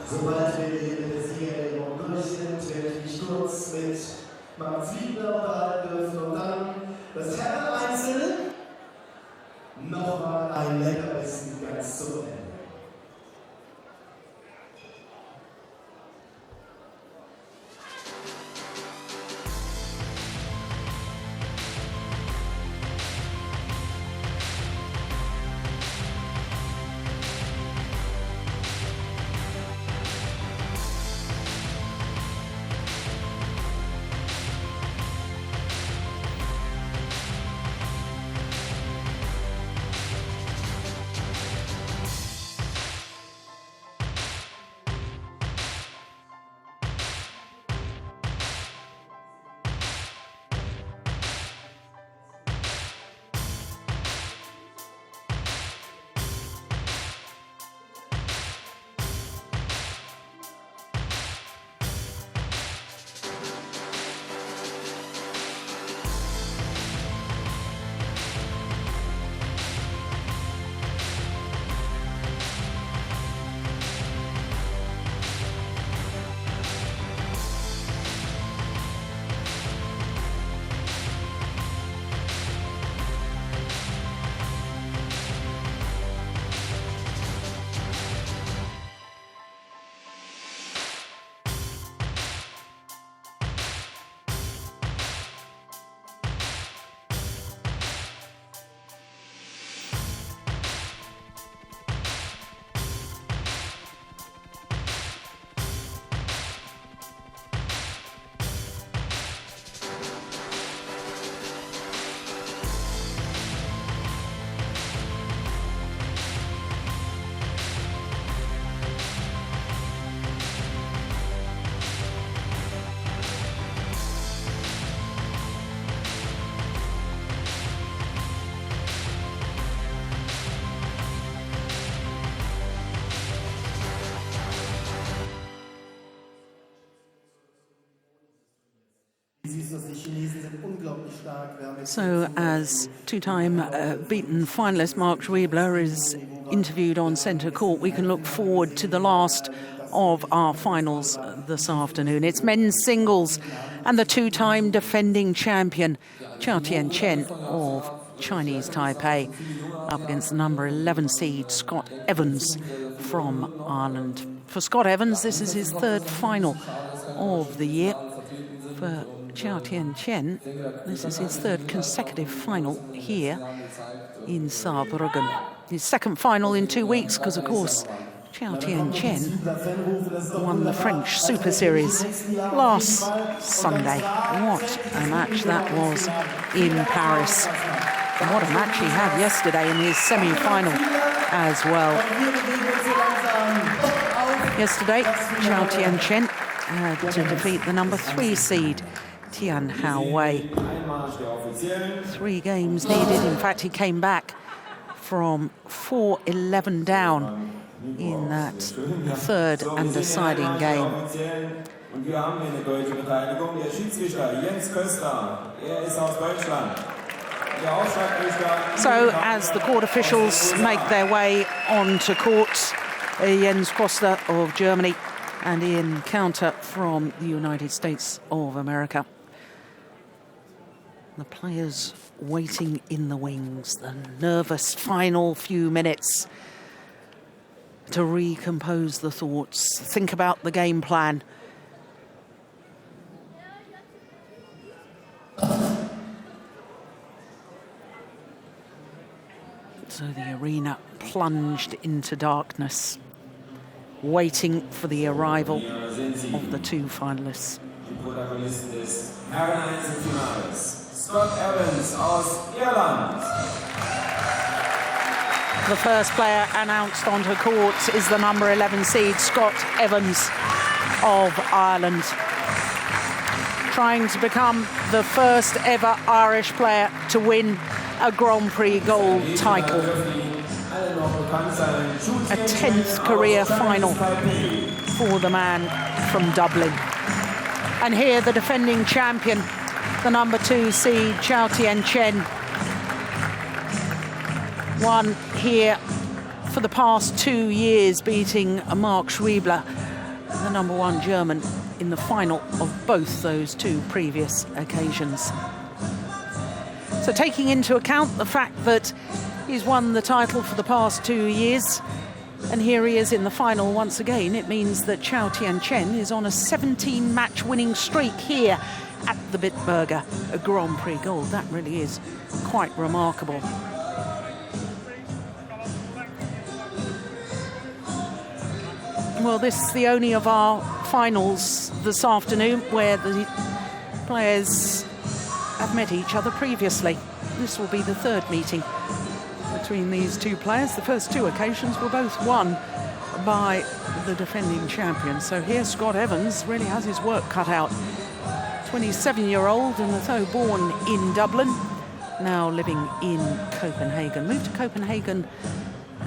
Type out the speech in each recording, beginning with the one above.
Sobald wir den Sieger durch sind, werde ich mich kurz mit meinem Flieger unterhalten dürfen und dann das Herren-Einzel nochmal ein Leckerbissen ganz zum Ende. So, as two-time beaten finalist Mark Schwebler is interviewed on centre court, we can look forward to the last of our finals this afternoon. It's men's singles, and the two-time defending champion Chou Tien-chen of Chinese Taipei up against the number 11 seed Scott Evans from Ireland. For Scott Evans, this is his third final of the year. For Chou Tien-chen, this is his third consecutive final here in Saarbrücken. His second final in 2 weeks, because of course Chou Tien-chen won the French Superseries last Sunday. What a match that was in Paris. And what a match he had yesterday in his semi-final as well. Yesterday, Chou Tien-chen had to defeat the number 3 seed Tian-Hao. 3 games needed. In fact, he came back from 4-11 down in that third and deciding game. So, as the court officials make their way onto court, Jens Koster of Germany and Ian Counter from the United States of America. The players waiting in the wings, the nervous final few minutes to recompose the thoughts, think about the game plan. So the arena plunged into darkness, waiting for the arrival of the 2 finalists. Scott Evans aus Irland. The first player announced onto court is the number 11 seed Scott Evans of Ireland, trying to become the first ever Irish player to win a Grand Prix gold title. A 10th career final for the man from Dublin. And here the defending champion, the number 2 seed Chou Tien-chen, won here for the past 2 years, beating Mark Schwiebler, the #1 German, in the final of both those 2 previous occasions. So taking into account the fact that he's won the title for the past 2 years, and here he is in the final once again, it means that Tien-chen is on a 17-match winning streak here at the BITBURGER Grand Prix Gold. That really is quite remarkable. Well, this is the only of our finals this afternoon where the players have met each other previously. This will be the 3rd meeting between these 2 players. The first 2 occasions were both won by the defending champion. So here Scott Evans really has his work cut out. 27-year-old, and although born in Dublin, now living in Copenhagen. Moved to Copenhagen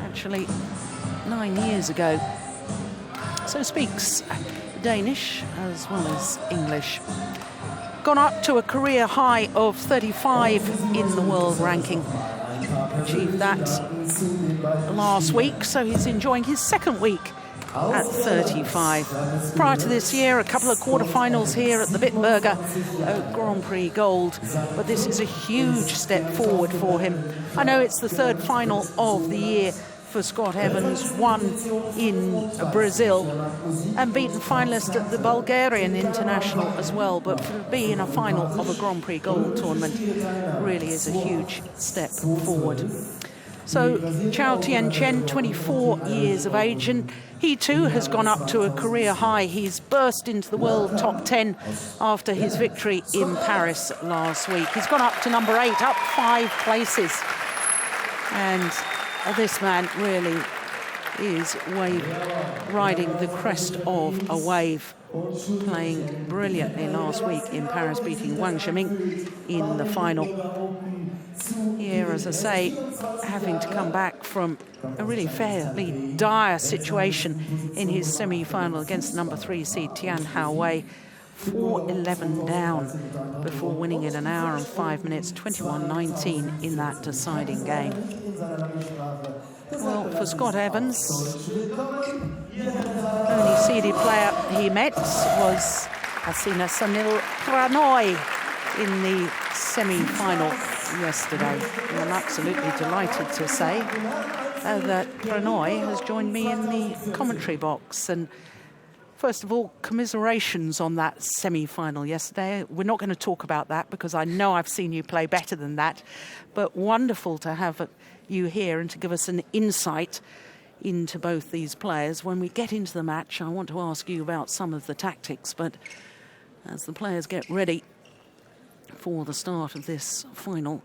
actually 9 years ago. So speaks Danish as well as English. Gone up to a career high of 35 in the world ranking. Achieved that last week, so he's enjoying his 2nd week at 35. Prior to this year, a couple of quarterfinals here at the BITBURGER Grand Prix Gold, but this is a huge step forward for him. I know it's the 3rd final of the year for Scott Evans, won in Brazil and beaten finalist at the Bulgarian International as well, but to be in a final of a Grand Prix Gold tournament really is a huge step forward. So Chou Tien-chen, 24 years of age, and he too has gone up to a career high. He's burst into the world top 10 after his victory in Paris last week. He's gone up to number 8, up 5 places. And this man really is riding the crest of a wave, playing brilliantly last week in Paris, beating Wang Zhiming in the final. Here, as I say, having to come back from a really fairly dire situation in his semi-final against number 3 seed Tian Hao-wei, 4-11 down before winning in 1 hour and 5 minutes, 21-19 in that deciding game. Well, for Scott Evans, only seeded player he met was Hasina Sanil Pranoy in the semi-final yesterday. And I'm absolutely delighted to say that Pranoy has joined me in the commentary box. And first of all, commiserations on that semi-final yesterday. We're not going to talk about that because I know I've seen you play better than that. But wonderful to have you here and to give us an insight into both these players. When we get into the match, I want to ask you about some of the tactics. But as the players get ready for the start of this final,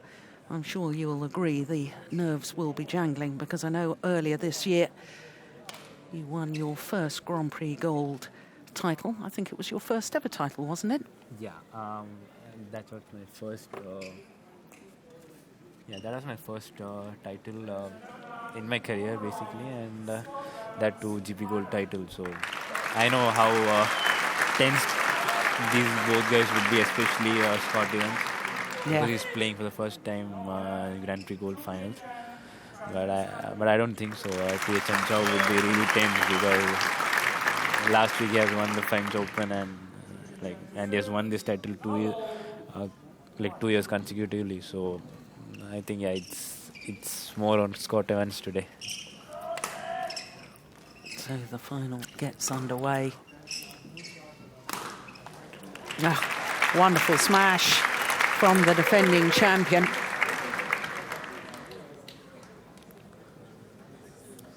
I'm sure you'll agree the nerves will be jangling, because I know earlier this year you won your first Grand Prix Gold title. I think it was your first ever title, wasn't it? Yeah, that was my first. That was my first title in my career, basically, and that too GP Gold title. So I know how tense these both guys would be, especially Scott Evans, because he's playing for the first time Grand Prix Gold finals. But I don't think so. Tien-chen would be really tense, because last week he has won the French Open and he has won this title 2 years consecutively. So I think it's more on Scott Evans today. So the final gets underway. Wonderful smash from the defending champion.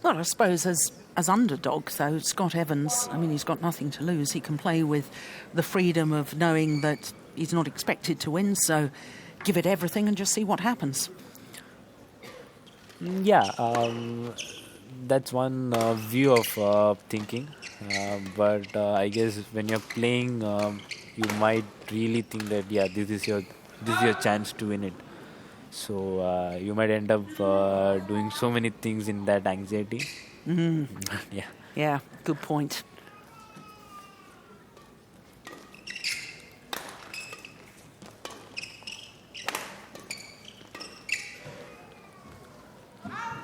Well, I suppose as underdog, though, Scott Evans, I mean, he's got nothing to lose. He can play with the freedom of knowing that he's not expected to win, so give it everything and just see what happens. Yeah, that's one view of thinking. But I guess when you're playing, you might really think that, this is your chance to win it. So you might end up doing so many things in that anxiety. Mm-hmm. Yeah, good point.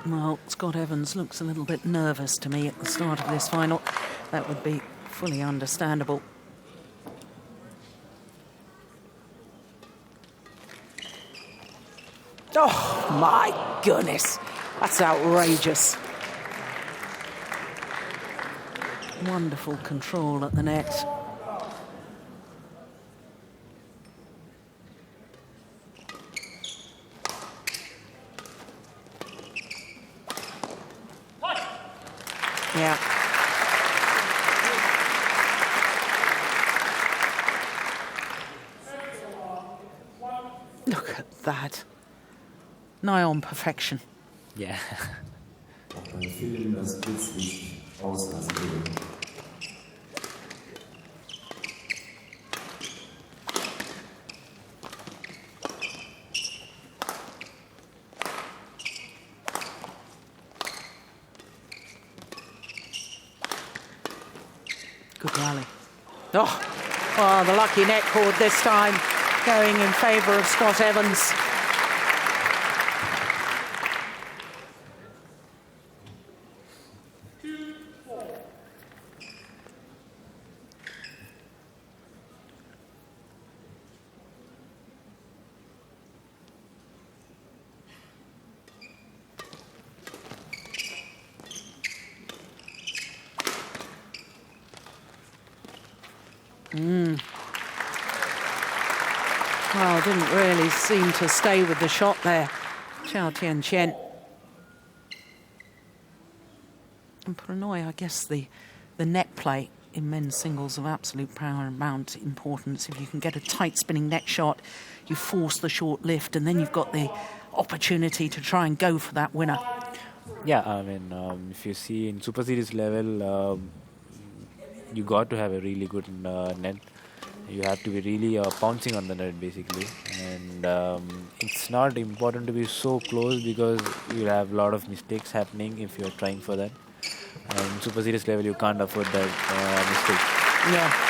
Well, Scott Evans looks a little bit nervous to me at the start of this final. That would be fully understandable. Oh, my goodness. That's outrageous. Wonderful control at the net. Yeah. Look at that. Nigh on perfection. Yeah. Beim Film das Blitzlicht auslassen will. Good rally. Oh, the lucky net cord this time, going in favour of Scott Evans. Well, didn't really seem to stay with the shot there, Tien-chen. And Prannoy, I guess the net play in men's singles of absolute paramount importance. If you can get a tight spinning net shot, you force the short lift, and then you've got the opportunity to try and go for that winner. Yeah, I mean, if you see in Super Series level, you got to have a really good net. You have to be really pouncing on the net, basically. And it's not important to be so close because you have a lot of mistakes happening if you're trying for that. And Super Series level, you can't afford that mistake. Yeah.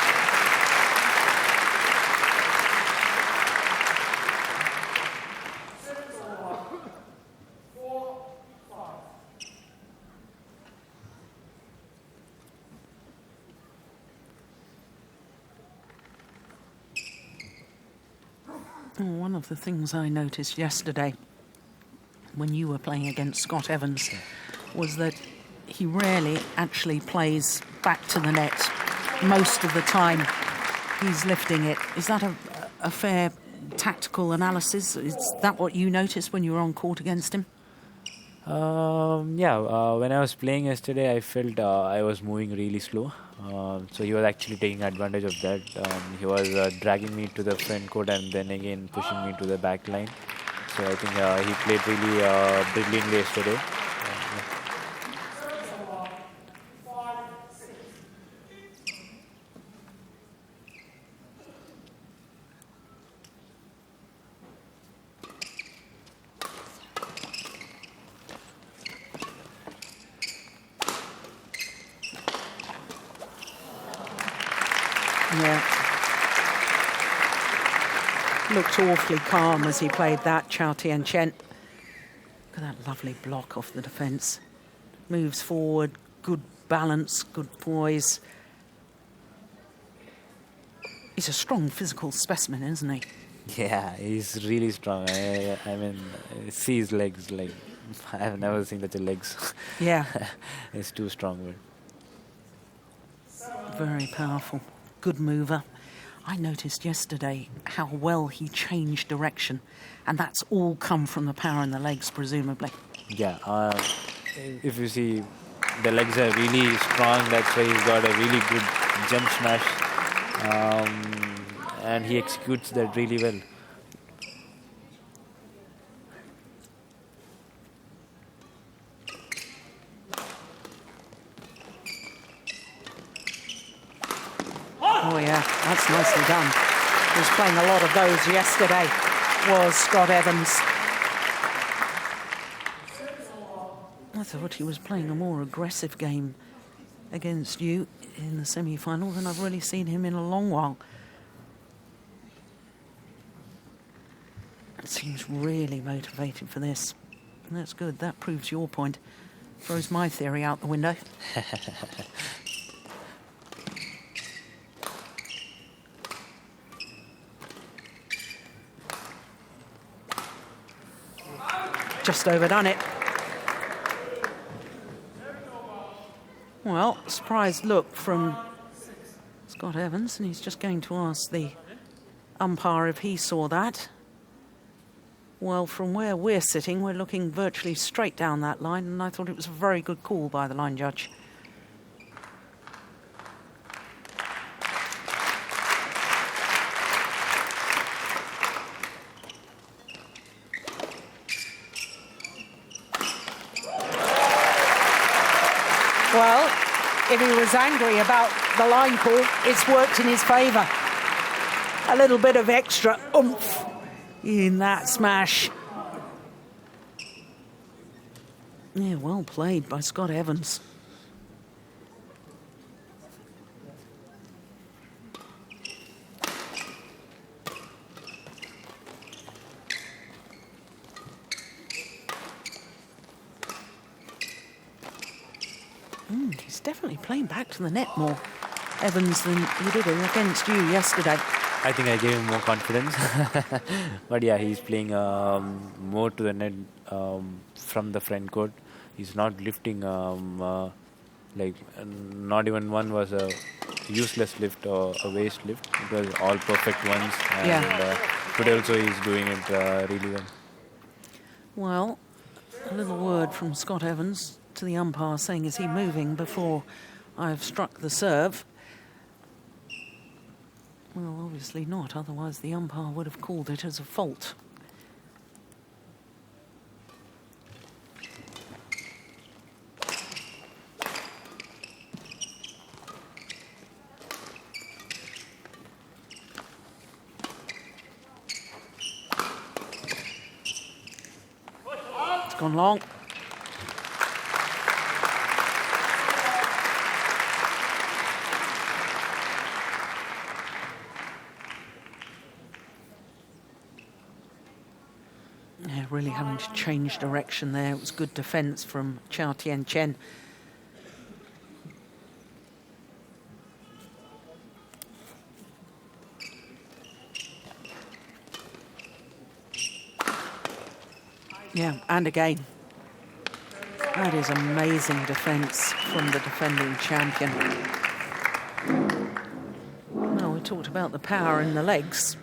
One of the things I noticed yesterday when you were playing against Scott Evans was that he rarely actually plays back to the net. Most of the time he's lifting it. Is that a fair tactical analysis? Is that what you noticed when you were on court against him? Yeah, when I was playing yesterday, I felt I was moving really slow. So he was actually taking advantage of that. He was dragging me to the front court and then again pushing me to the back line. So I think he played really brilliantly yesterday. Yeah. Looked awfully calm as he played that, Tien-chen. Look at that lovely block off the defence. Moves forward, good balance, good poise. He's a strong physical specimen, isn't he? Yeah, he's really strong. I mean, see his legs. Like, I've never seen such a legs. Yeah. He's too strong. Very powerful. Good mover. I noticed yesterday how well he changed direction, and that's all come from the power in the legs, presumably. Yeah, if you see, the legs are really strong. That's why he's got a really good jump smash, and he executes that really well. Oh yeah, that's nicely done. He was playing a lot of those yesterday, was Scott Evans. I thought he was playing a more aggressive game against you in the semi-final than I've really seen him in a long while. Seems really motivated for this. That's good. That proves your point. Throws my theory out the window. Just overdone it. Well, surprised look from Scott Evans, and he's just going to ask the umpire if he saw that. Well, from where we're sitting, we're looking virtually straight down that line, and I thought it was a very good call by the line judge. Well, if he was angry about the line call, it's worked in his favour. A little bit of extra oomph in that smash. Yeah, well played by Scott Evans. He's definitely playing back to the net more, Evans, than he did against you yesterday. I think I gave him more confidence. But yeah, he's playing more to the net from the front court. He's not lifting, like not even one was a useless lift or a waste lift. It was all perfect ones. And today also he's doing it really well. Well, a little word from Scott Evans to the umpire saying, is he moving before I've struck the serve? Well, obviously not, otherwise the umpire would have called it as a fault. It's gone long. Really having to change direction there. It was good defence from Tien-chen. Yeah, and again. That is amazing defence from the defending champion. Well, we talked about the power in the legs.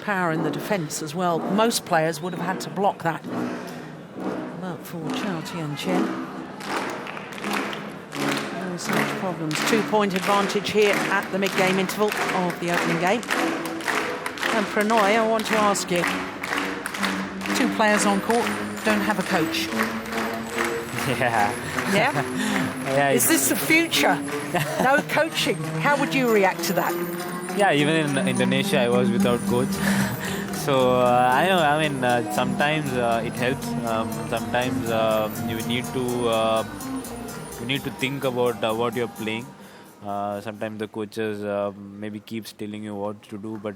Power in the defence as well. Most players would have had to block that. But for Tien-chen, no such problems. 2-point advantage here at the mid-game interval of the opening game. And Pranoy, I want to ask you, 2 players on court don't have a coach. Yeah. Yeah? Yeah. Is this the future? No coaching. How would you react to that? Yeah, even in Indonesia, I was without coach. So I know. I mean, sometimes it helps. Sometimes you need to think about what you're playing. Sometimes the coaches maybe keeps telling you what to do, but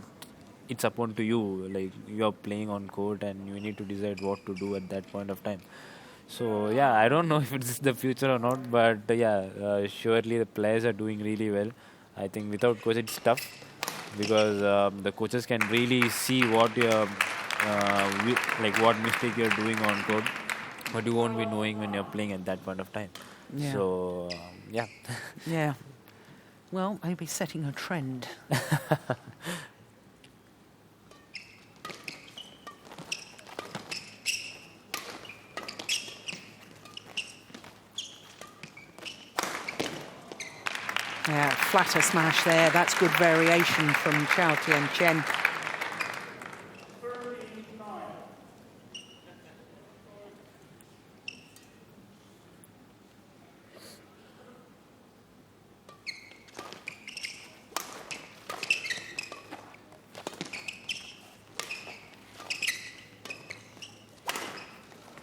it's upon to you. Like, you're playing on court, and you need to decide what to do at that point of time. So yeah, I don't know if it's the future or not, but yeah, surely the players are doing really well. I think without coach, it's tough. Because the coaches can really see what you're, what mistake you're doing on court, but you won't be knowing when you're playing at that point of time. Yeah. So, yeah. Yeah. Well, maybe setting a trend. Yeah, flatter smash there. That's good variation from Tien-chen.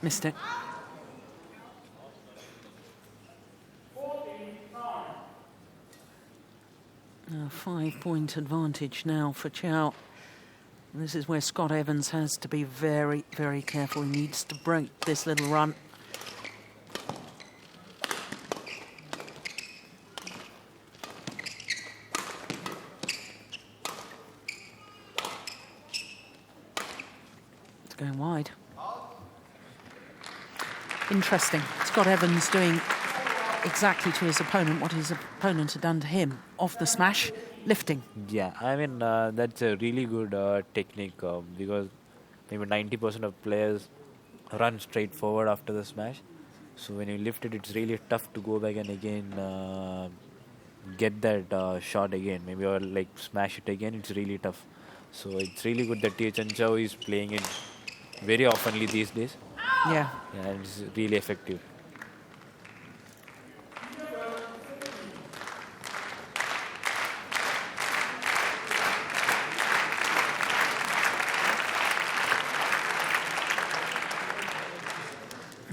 Missed it. A 5-point advantage now for Chou. This is where Scott Evans has to be very, very careful. He needs to break this little run. It's going wide. Interesting. Scott Evans doing exactly to his opponent what his opponent had done to him. Off the smash, lifting. Yeah, I mean, that's a really good technique because maybe 90% of players run straight forward after the smash. So when you lift it, it's really tough to go back and again get that shot again. Maybe or like smash it again, it's really tough. So it's really good that Tien-chen Chou is playing it very oftenly these days. Yeah. Yeah, it's really effective.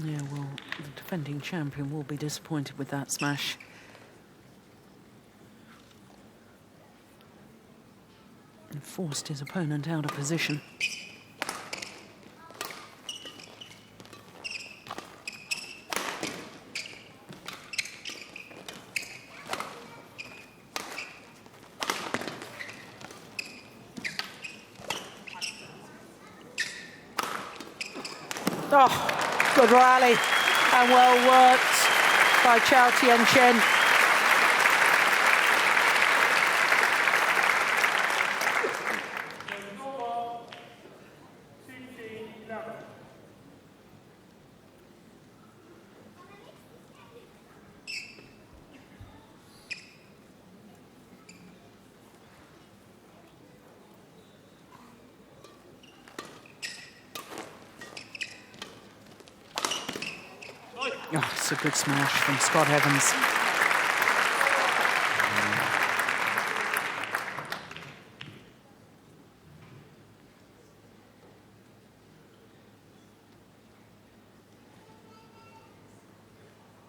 Yeah, well, the defending champion will be disappointed with that smash. And forced his opponent out of position. Oh, good rally and well worked by Chou Tien-chen. Oh, it's a good smash from Scott Evans.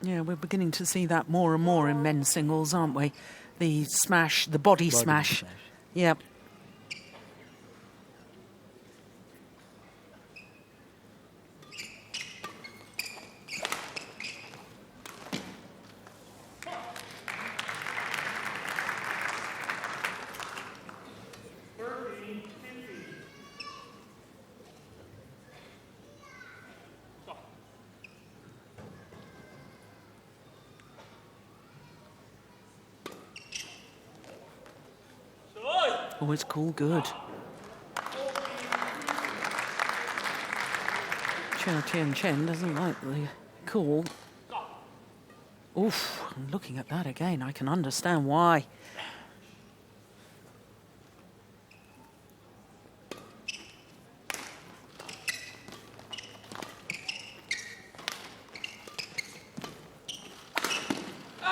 Yeah, we're beginning to see that more and more in men's singles, aren't we? The smash, the body smash. Yep. Oh, it's cool, good. Chou Tien-chen doesn't like the call. Oof, looking at that again, I can understand why.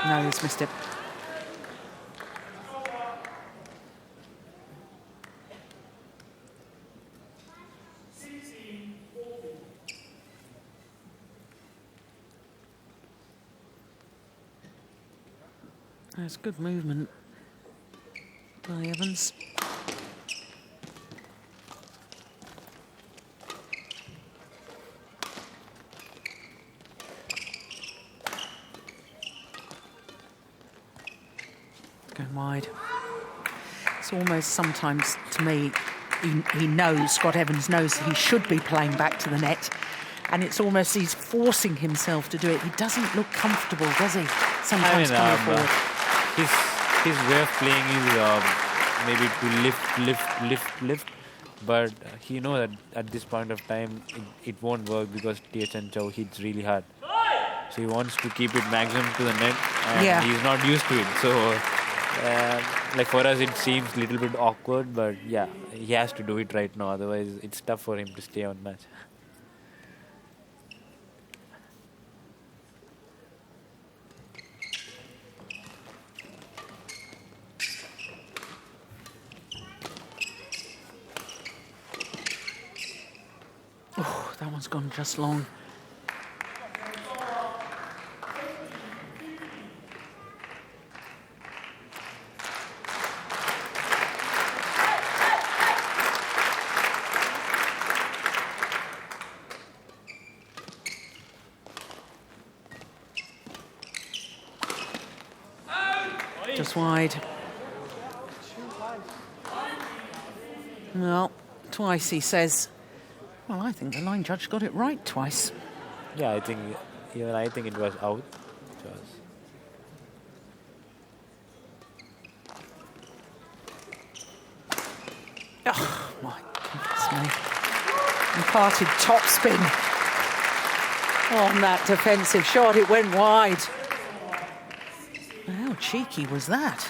No, he's missed it. That's good movement by Evans. Going wide. It's almost sometimes, to me, he knows, Scott Evans knows he should be playing back to the net. And it's almost he's forcing himself to do it. He doesn't look comfortable, does he? Sometimes coming forward. His way of playing is maybe to lift, but he knows that at this point of time it won't work because Tien-chen Chou hits really hard. So he wants to keep it maximum to the net, and he's not used to it. So, like for us, it seems a little bit awkward, but yeah, he has to do it right now. Otherwise, it's tough for him to stay on match. Oh, that one's gone just long. Just wide. Well, twice he says. Well, I think the line judge got it right twice. Yeah, I think it was out. It was. Oh, my goodness me. Imparted topspin on that defensive shot. It went wide. How cheeky was that?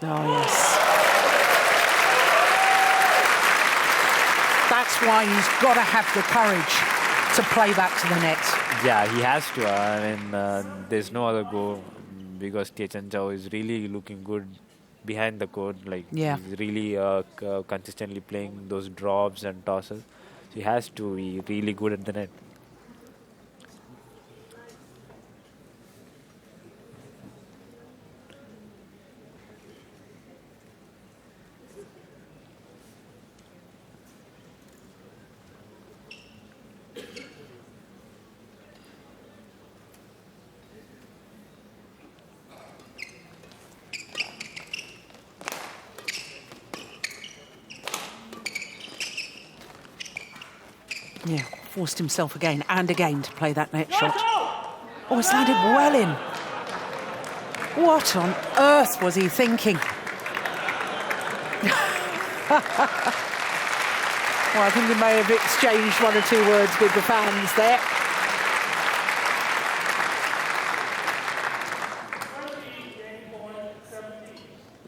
Oh, yes. That's why he's got to have the courage to play back to the net. Yeah, he has to. I mean, there's no other go because Tien-chen Chou is really looking good behind the court. Like, yeah. He's really consistently playing those drops and tosses. So he has to be really good at the net. Yeah, forced himself again and again to play that net shot. Oh, it's landed well in. What on earth was he thinking? Well, I think he may have exchanged one or two words with the fans there.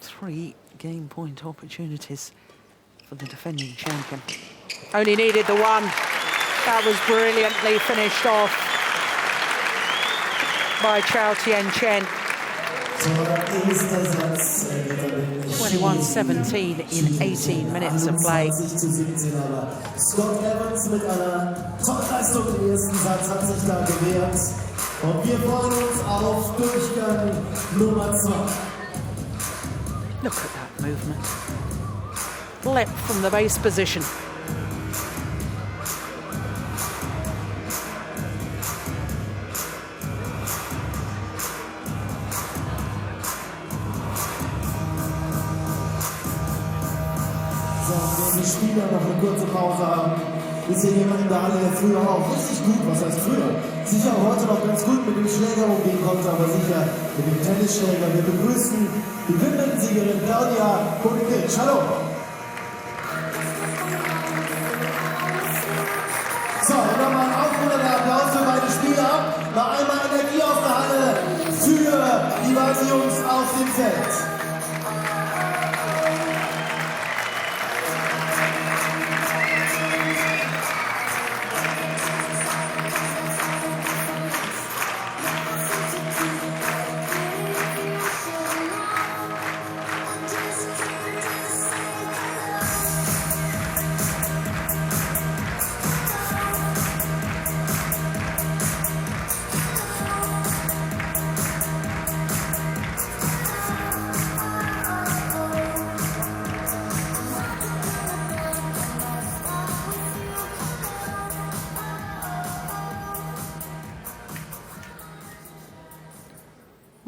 Three game point opportunities for the defending champion. Only needed the one. That was brilliantly finished off by Tien-chen. 21-17 in 18 minutes of play. Scott Evans mit einer Top-Leistung im ersten Satz hat sich da gewehrt. Und wir freuen uns auf Durchgang Nummer 2. Look at that movement. Leapt from the base position. Die Spieler noch eine kurze Pause haben. Wir sehen jemanden in der Halle, der früher auch richtig gut, was heißt früher, sicher heute noch ganz gut mit dem Schläger umgehen konnte, aber sicher mit dem Tennisschläger. Wir begrüßen die Wimbledon-Siegerin Claudia Kovic. Hallo! So, und nochmal ein aufruhender Applaus für beide Spieler. Noch einmal Energie aus der Halle für die beiden Jungs auf dem Feld.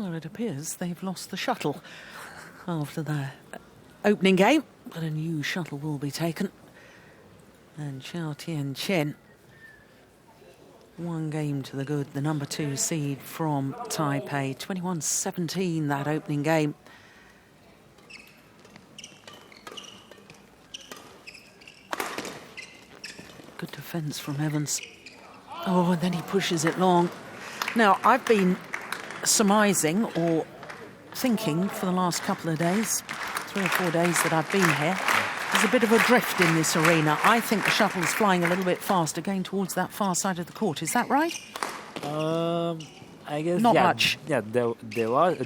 Well, it appears they've lost the shuttle after the opening game, but a new shuttle will be taken. And Tien-chen, one game to the good, the number 2 seed from Taipei. 21-17, that opening game. Good defence from Evans. Oh, and then he pushes it long. Now, I've been surmising or thinking for the last couple of days, 3 or 4 days that I've been here, there's a bit of a drift in this arena. I think the shuttle is flying a little bit faster, going towards that far side of the court. Is that right? I guess not much. Yeah, there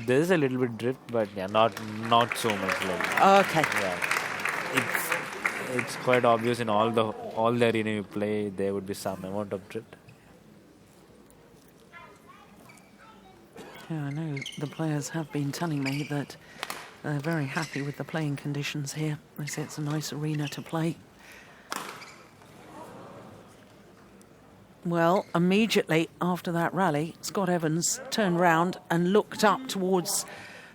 is a little bit drift, but yeah, not so much. Like, okay. Yeah, it's quite obvious in all the arena you play, there would be some amount of drift. Yeah, I know the players have been telling me that they're very happy with the playing conditions here. They say it's a nice arena to play. Well, immediately after that rally, Scott Evans turned round and looked up towards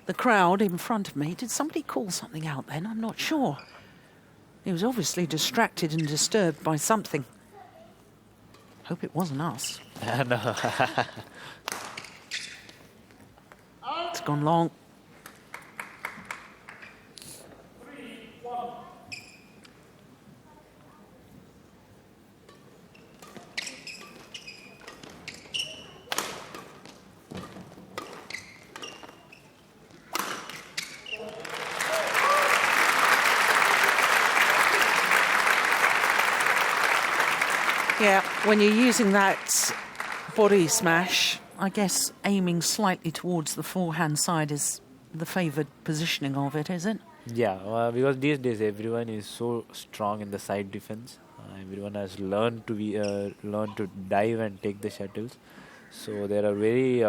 the crowd in front of me. Did somebody call something out then? I'm not sure. He was obviously distracted and disturbed by something. Hope it wasn't us. No. It's gone long. Yeah, when you're using that body smash, I guess aiming slightly towards the forehand side is the favoured positioning of it, is it? Yeah, because these days everyone is so strong in the side defense. Everyone has learned to dive and take the shuttles. So there are very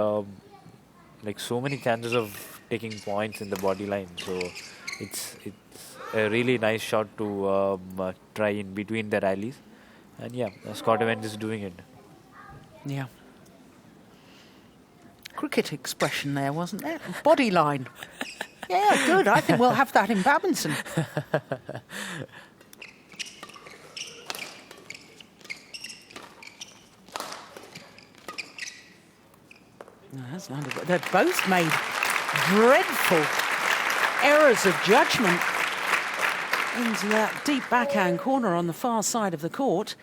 so many chances of taking points in the body line. So it's a really nice shot to try in between the rallies. And yeah, Scott Evans is doing it. Yeah. Cricket expression there, wasn't there? Body line. Yeah, good. I think we'll have that in badminton. No, that's not good. They've both made dreadful errors of judgment into that deep backhand corner on the far side of the court.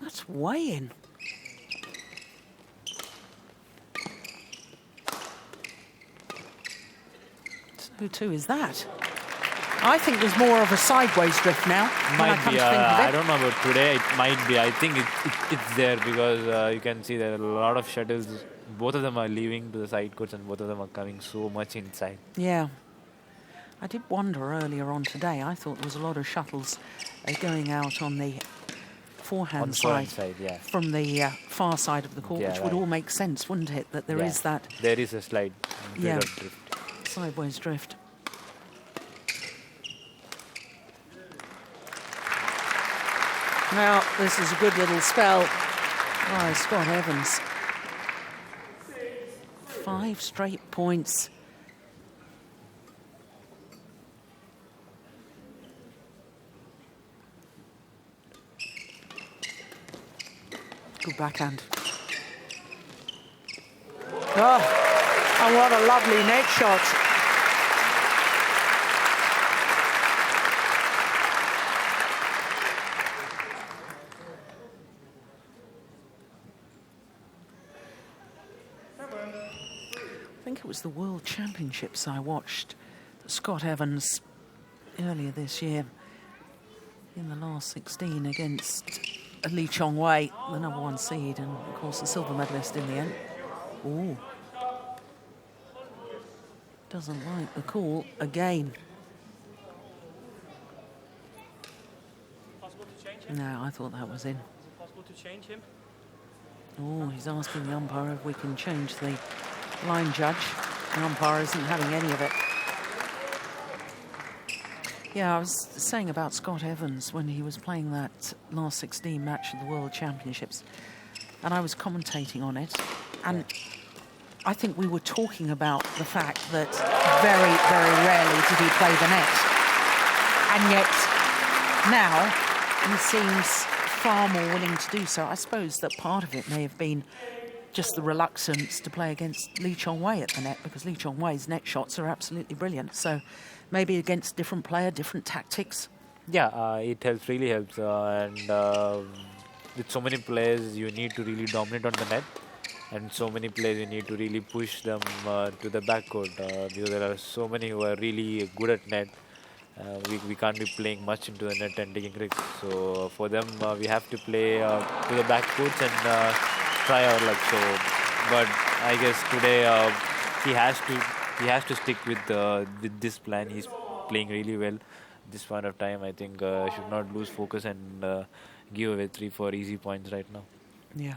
That's way in. So too is that. I think there's more of a sideways drift now. Might be. I don't know about today. It might be. I think it's there because you can see there are a lot of shuttles. Both of them are leaving to the side courts and both of them are coming so much inside. Yeah. I did wonder earlier on today. I thought there was a lot of shuttles going out on the forehand side yeah. from the far side of the court, which would all make sense, wouldn't it? That there is that. There is a slight drift. Sideways drift. Now, this is a good little spell by Scott Evans. 5 straight points. Good backhand. Oh, and what a lovely net shot. I think it was the World Championships I watched Scott Evans earlier this year in the last 16 against Lee Chong-wei, the #1 seed, and of course the silver medalist in the end. Ooh. Doesn't like the call again. No, I thought that was in. Is it possible to change him? Oh, he's asking the umpire if we can change the line judge. The umpire isn't having any of it. Yeah, I was saying about Scott Evans when he was playing that last 16 match of the World Championships, and I was commentating on it, and I think we were talking about the fact that very, very rarely did he play the net. And yet now he seems far more willing to do so. I suppose that part of it may have been just the reluctance to play against Lee Chong-wei at the net, because Lee Chong-wei's net shots are absolutely brilliant. So maybe against different player, different tactics. Yeah, it helps, really helps. And with so many players, you need to really dominate on the net. And so many players, you need to really push them to the backcourt. Because there are so many who are really good at net. We can't be playing much into the net and taking risks. So for them, we have to play to the backcourts and try our luck. So, but I guess today he has to stick with this plan. He's playing really well this point of time. I think should not lose focus and give away 3-4 easy points right now. Yeah.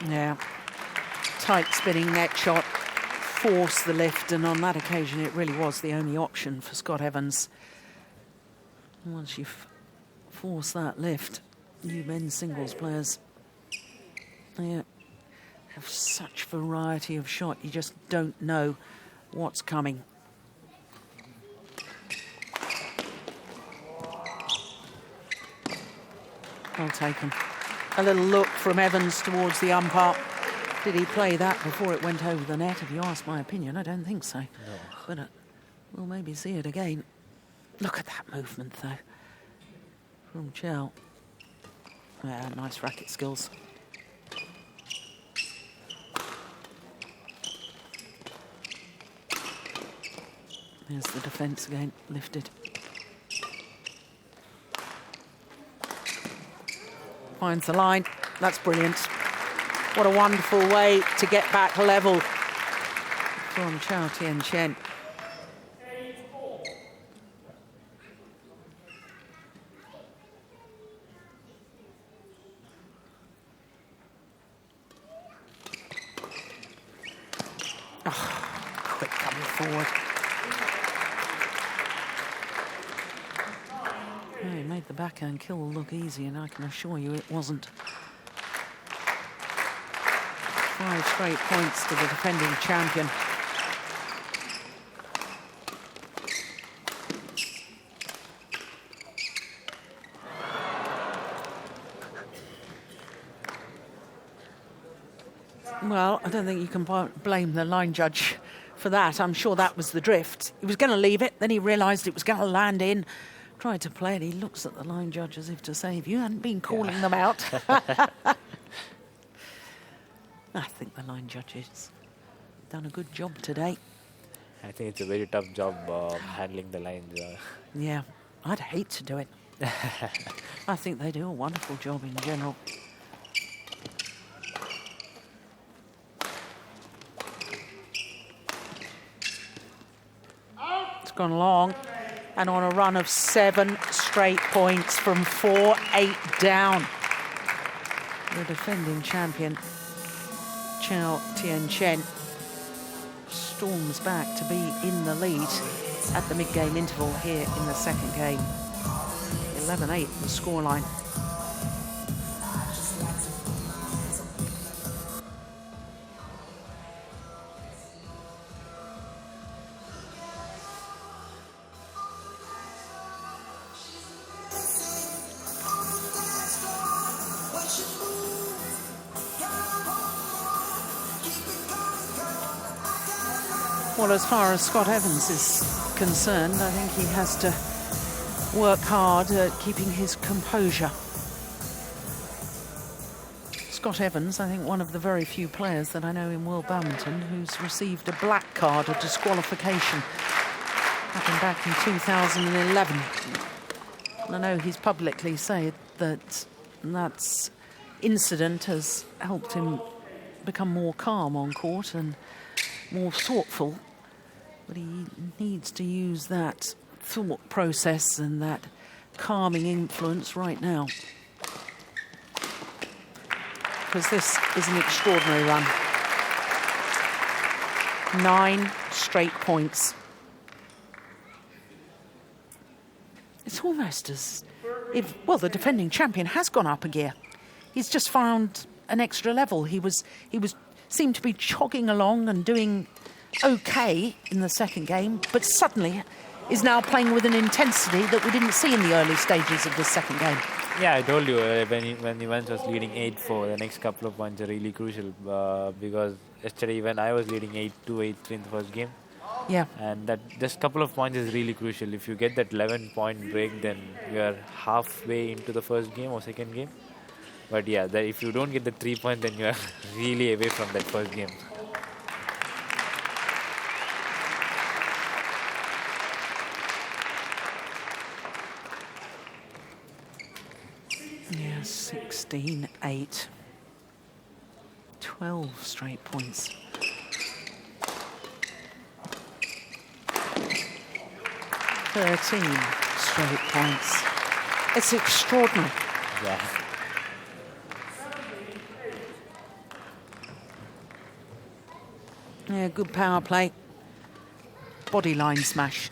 Yeah. Tight spinning net shot, force the lift, and on that occasion it really was the only option for Scott Evans. Once you force that lift, you men's singles players, yeah, have such variety of shot, you just don't know what's coming. Well taken. A little look from Evans towards the umpire. Did he play that before it went over the net? If you ask my opinion, I don't think so. No. But we'll maybe see it again. Look at that movement, though, from Chou. Yeah, nice racket skills. There's the defence again, lifted. Finds the line. That's brilliant. What a wonderful way to get back level from Chou Tien-chen. Oh, quick coming forward. Oh, he made the backhand kill look easy, and I can assure you it wasn't. 5 straight points to the defending champion. Well, I don't think you can blame the line judge for that. I'm sure that was the drift. He was going to leave it, then he realised it was going to land in, tried to play it. He looks at the line judge as if to say, if you hadn't been calling them out. I think the line judges done a good job today. I think it's a very tough job handling the lines. Yeah, I'd hate to do it. I think they do a wonderful job in general. It's gone long, and on a run of 7 straight points from 4-8 down. The defending champion, Chou Tien-chen, storms back to be in the lead at the mid-game interval here in the second game. 11-8 the scoreline. Well, as far as Scott Evans is concerned, I think he has to work hard at keeping his composure. Scott Evans, I think one of the very few players that I know in World Badminton who's received a black card, a disqualification. Happened back in 2011. And I know he's publicly said that that incident has helped him become more calm on court and more thoughtful. But he needs to use that thought process and that calming influence right now. Because this is an extraordinary run. 9 straight points. It's almost as if, well, the defending champion has gone up a gear. He's just found an extra level. He seemed to be jogging along and doing okay in the second game, but suddenly is now playing with an intensity that we didn't see in the early stages of the second game. Yeah, I told you when Evans was leading 8-4, the next couple of points are really crucial because yesterday when I was leading 8-2, 8-3 in the first game, yeah, and that just couple of points is really crucial. If you get that 11-point break, then you are halfway into the first game or second game. But yeah, if you don't get the 3 points, then you are really away from that first game. Yeah, 16-8. 12 straight points. 13 straight points. It's extraordinary. Yeah. Yeah, good power play. Body line smash.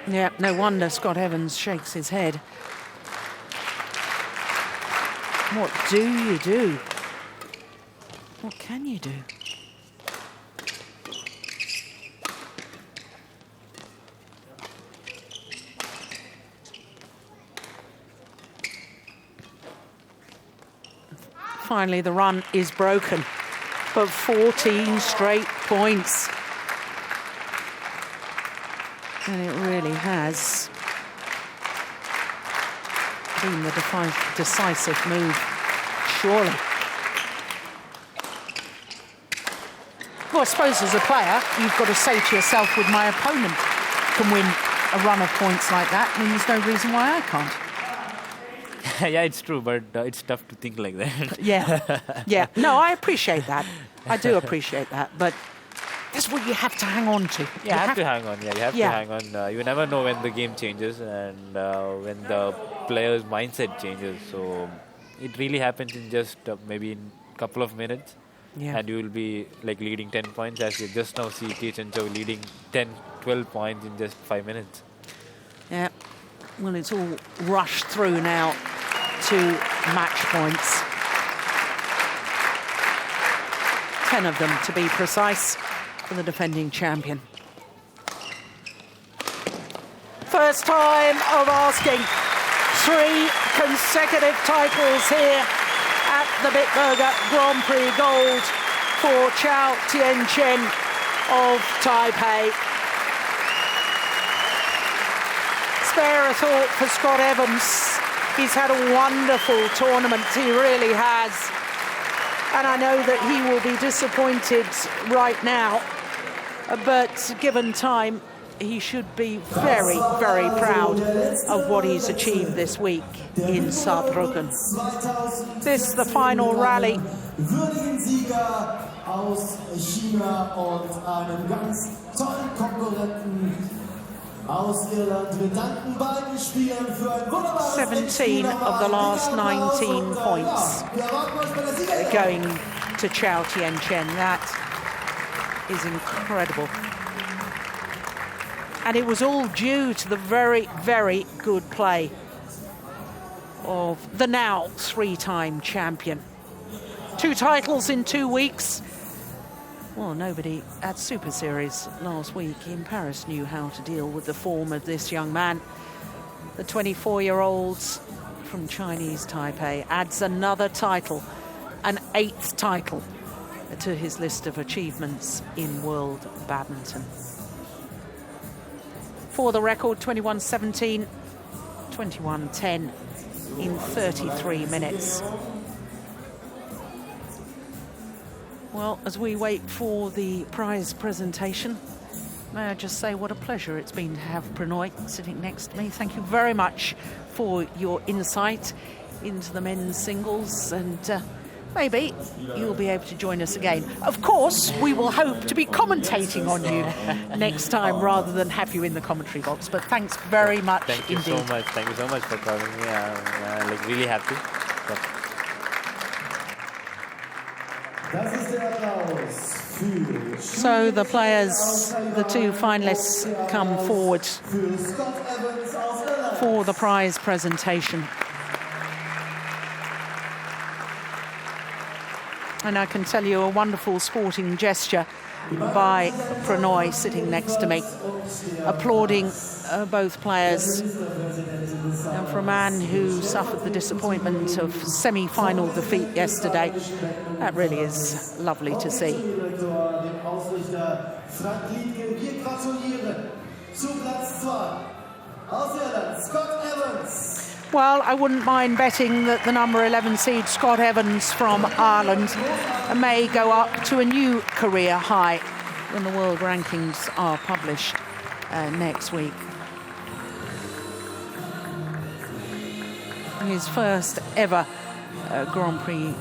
Yeah, no wonder Scott Evans shakes his head. What do you do? What can you do? Finally, the run is broken, but 14 straight points. And it really has been the decisive move, surely. Well, I suppose as a player, you've got to say to yourself, with my opponent can win a run of points like that, then there's no reason why I can't. Yeah, it's true, but it's tough to think like that. Yeah, yeah. No, I appreciate that. I do appreciate that, but that's what you have to hang on to. Yeah, you have to hang on. Yeah, you have to hang on. You never know when the game changes and when the player's mindset changes. So it really happens in just maybe in a couple of minutes. Yeah. And you will be like leading 10 points, as you just now see Tien-chen Chou leading 10, 12 points in just 5 minutes. Yeah. Well, it's all rushed through now to match points. 10 of them, to be precise, for the defending champion. First time of asking 3 consecutive titles here at the BITBURGER Grand Prix Gold for Chou Tien-chen of Taipei. Spare a thought for Scott Evans. He's had a wonderful tournament, he really has. And I know that he will be disappointed right now, but given time, he should be very, very proud of what he's achieved this week in Saarbrücken. This is the final rally. Würdigen Sieger aus China und einen ganz tollen Konkurrenten aus Irland. Wir danken beiden Spielern für ein wunderbares 17 of the last 19 points going to Chou Tien-chen. That is incredible. And it was all due to the very, very good play of the now 3-time champion. 2 titles in 2 weeks. Well, nobody at Super Series last week in Paris knew how to deal with the form of this young man. The 24-year-old from Chinese Taipei adds another title, an 8th title, to his list of achievements in world badminton. For the record, 21-17, 21-10 in 33 minutes. Well, as we wait for the prize presentation, may I just say what a pleasure it's been to have Pranoy sitting next to me. Thank you very much for your insight into the men's singles, and maybe you'll be able to join us again. Of course, we will hope to be commentating on you next time rather than have you in the commentary box. But thanks very much Thank you indeed. so much. Thank you so much for calling me. I'm like really happy. So the players, the 2 finalists, come forward for the prize presentation. And I can tell you a wonderful sporting gesture by Pranoy sitting next to me, applauding both players. And for a man who suffered the disappointment of semi-final defeat yesterday, that really is lovely to see. Well, I wouldn't mind betting that the number 11 seed, Scott Evans from Ireland, may go up to a new career high when the world rankings are published next week. His first ever Grand Prix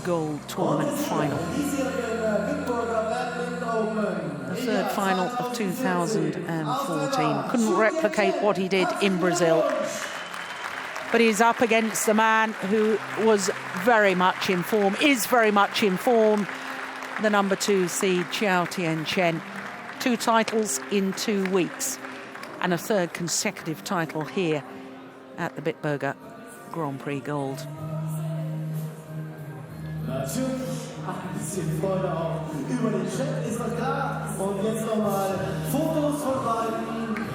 gold tournament final. The third final of 2014. Couldn't replicate what he did in Brazil. But he's up against the man who was very much in form, is very much in form, the number 2 seed, Tien-chen. 2 titles in 2 weeks and a 3rd consecutive title here at the BITBURGER Grand Prix Gold. Natürlich ein bisschen Freude auch über den Chat ist noch da. Und jetzt nochmal Fotos von beiden.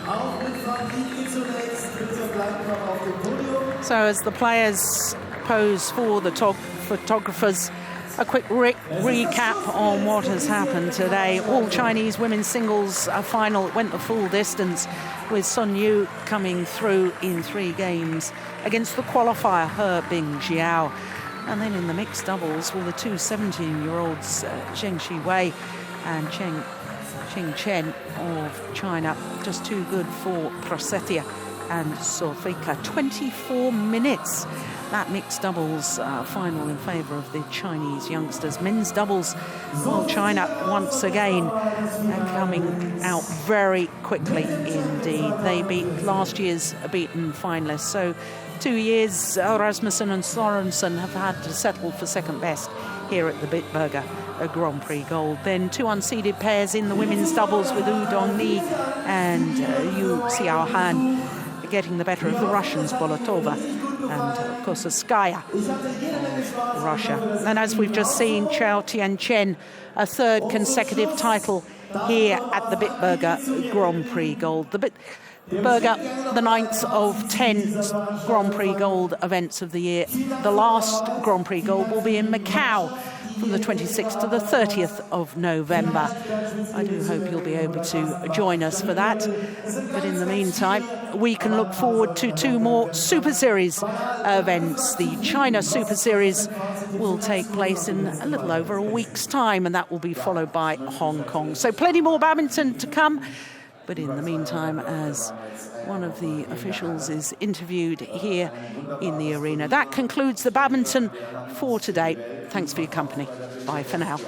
Auch mit Frankie zunächst. Bitte bleibt noch auf dem Podium. So as the players pose for the photographers, a quick recap on what has happened today. All Chinese women's singles final went the full distance, with Sun Yu coming through in 3 games against the qualifier He Bingjiao. And then in the mixed doubles, well, the 2 17-year-olds, Zheng Shiwei and Tien-chen of China, just too good for Prasetya and Sofika. 24 minutes, that mixed doubles final in favour of the Chinese youngsters. Men's doubles, well, China once again coming out very quickly indeed. They beat last year's beaten finalists. So 2 years, Rasmussen and Sorensen have had to settle for second best here at the BITBURGER Grand Prix Gold. Then 2 unseeded pairs in the women's doubles with Wu Dongni and Yu Xiaohan getting the better of the Russians, Bolotova and Kosaskaya of Russia. And as we've just seen, Chou Tien-chen, a 3rd consecutive title here at the BITBURGER Grand Prix Gold. The BITBURGER, the 9th of 10 Grand Prix Gold events of the year. The last Grand Prix Gold will be in Macau from the 26th to the 30th of November. I do hope you'll be able to join us for that. But in the meantime, we can look forward to 2 more Super Series events. The China Super Series will take place in a little over a week's time, and that will be followed by Hong Kong. So plenty more badminton to come. But in the meantime, as one of the officials is interviewed here in the arena. That concludes the badminton for today. Thanks for your company. Bye for now.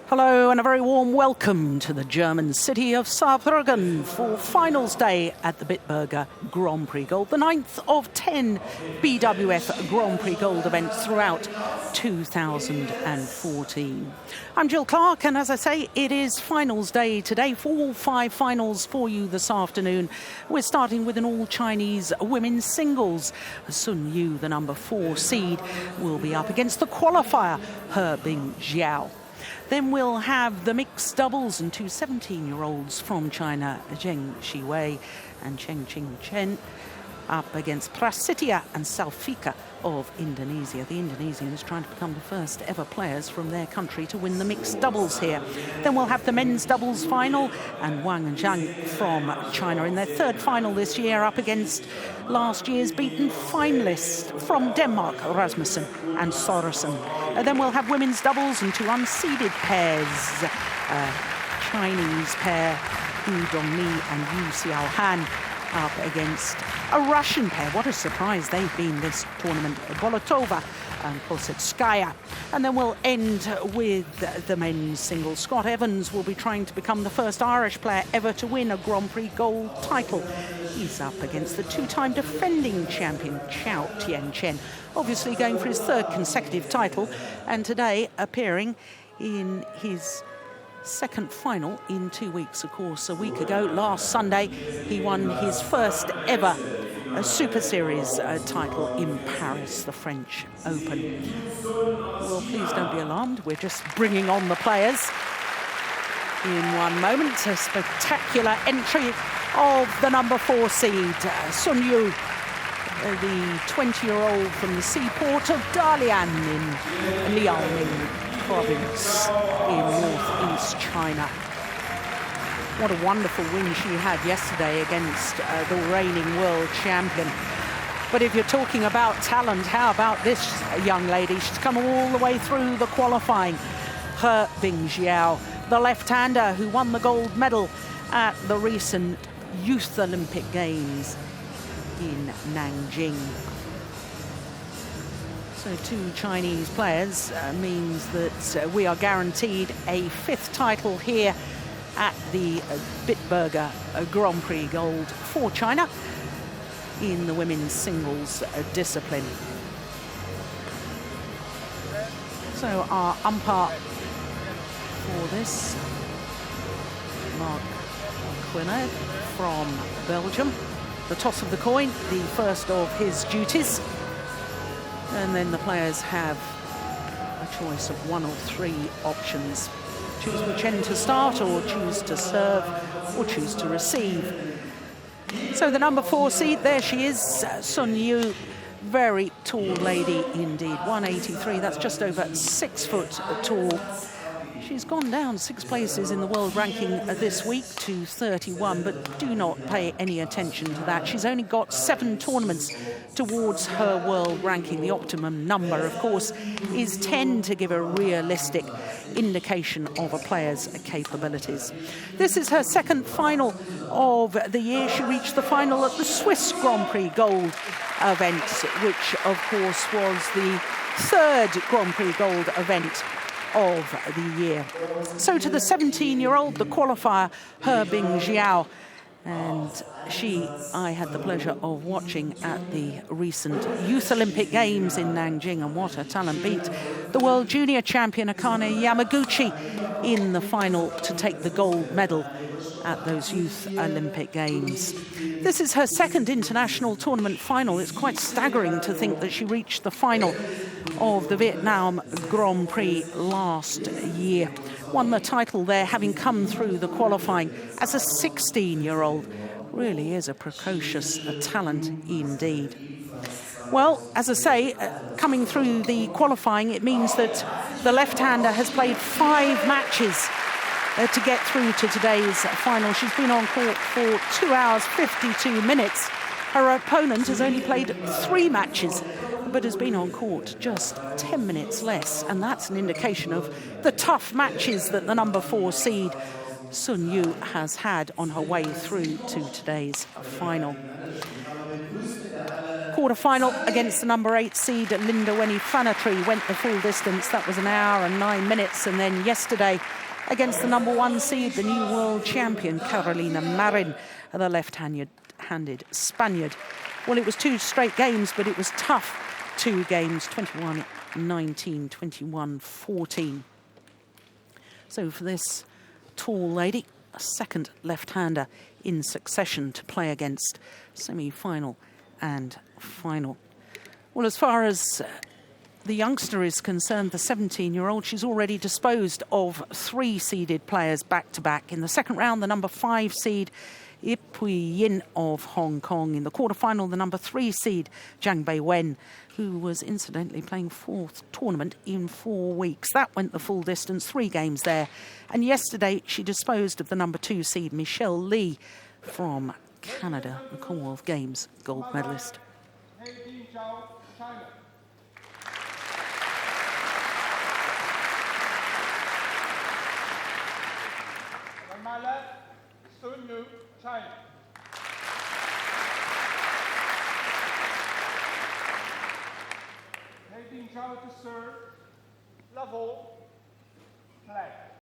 Hello and a very warm welcome to the German city of Saarbrücken for finals day at the BITBURGER Grand Prix Gold, the 9th of 10 BWF Grand Prix Gold events throughout 2014. I'm Jill Clark, and as I say, it is finals day today. 4 or 5 finals for you this afternoon. We're starting with an all-Chinese women's singles. Sun Yu, the number 4 seed, will be up against the qualifier, He Jiao. Then we'll have the mixed doubles and 2 17-year-olds from China, Zheng Shiwei and Tien-chen, up against Prasetya and Salfika of Indonesia. The Indonesians trying to become the first ever players from their country to win the mixed doubles here. Then we'll have the men's doubles final, and Wang Zhang from China in their 3rd final this year, up against last year's beaten finalists from Denmark, Rasmussen and Sorensen. Then we'll have women's doubles and 2 unseeded pairs, Chinese pair Hu Dongmi and Yu Xiaohan up against a Russian pair. What a surprise they've been this tournament, Bolotova and Kosetskaya. And then we'll end with the men's singles. Scott Evans will be trying to become the first Irish player ever to win a Grand Prix gold title. He's up against the 2-time defending champion, Chou Tien-chen, obviously going for his 3rd consecutive title, and today appearing in his 2nd final in 2 weeks. Of course, a week ago, last Sunday, he won his first ever Super Series title in Paris, the French Open. Well, please don't be alarmed. We're just bringing on the players in one moment. A spectacular entry of the number 4 seed, Sun Yu, the 20-year-old from the seaport of Dalian in Liaoning province in northeast China. What a wonderful win she had yesterday against the reigning world champion. But if you're talking about talent, how about this young lady? She's come all the way through the qualifying. He Jiao, the left-hander who won the gold medal at the recent Youth Olympic Games in Nanjing. So 2 Chinese players means that we are guaranteed a 5th title here at the BITBURGER Grand Prix Gold for China in the women's singles discipline. So our umpire for this, Mark Quinard from Belgium. The toss of the coin, the first of his duties. And then the players have a choice of 1 or 3 options. Choose which end to start, or choose to serve, or choose to receive. So the number 4 seed, there she is, Sun Yu. Very tall lady indeed, 183, that's just over 6 foot tall. She's gone down 6 places in the world ranking this week to 31, but do not pay any attention to that. She's only got 7 tournaments towards her world ranking. The optimum number, of course, is 10 to give a realistic indication of a player's capabilities. This is her 2nd final of the year. She reached the final at the Swiss Grand Prix Gold event, which, of course, was the 3rd Grand Prix Gold event of the year. So to the 17-year-old, the qualifier, He Jiao, and I had the pleasure of watching at the recent Youth Olympic Games in Nanjing, and what a talent, beat the world junior champion Akane Yamaguchi in the final to take the gold medal at those Youth Olympic Games. This is her 2nd international tournament final. It's quite staggering to think that she reached the final of the Vietnam Grand Prix last year. Won the title there, having come through the qualifying as a 16-year-old. Really is a precocious talent indeed. Well, as I say, coming through the qualifying, it means that the left-hander has played 5 matches to get through to today's final. She's been on court for 2 hours, 52 minutes. Her opponent has only played 3 matches, but has been on court just 10 minutes less. And that's an indication of the tough matches that the number 4 seed Sun Yu has had on her way through to today's final. Quarter-final against the number 8 seed Linda Weni Fanatri went the full distance. That was 1 hour and 9 minutes. And then yesterday against the number 1 seed, the new world champion Carolina Marin, the left-handed Spaniard. Well, it was 2 straight games, but it was tough. 2 games, 21-19, 21-14. So for this tall lady, a second left-hander in succession to play against, semi-final and final. Well, as far as the youngster is concerned, the 17-year-old, she's already disposed of 3 seeded players back-to-back. In the second round, the number 5 seed Ipui Yin of Hong Kong. In the quarterfinal, the number 3 seed Zhang Beiwen, who was incidentally playing 4th tournament in 4 weeks. That went the full distance, 3 games there. And yesterday, she disposed of the number 2 seed Michelle Lee from Canada, the Commonwealth Games gold medalist. China. On my left, Sun Yu, China. Hei Bing Chao to serve, level, play.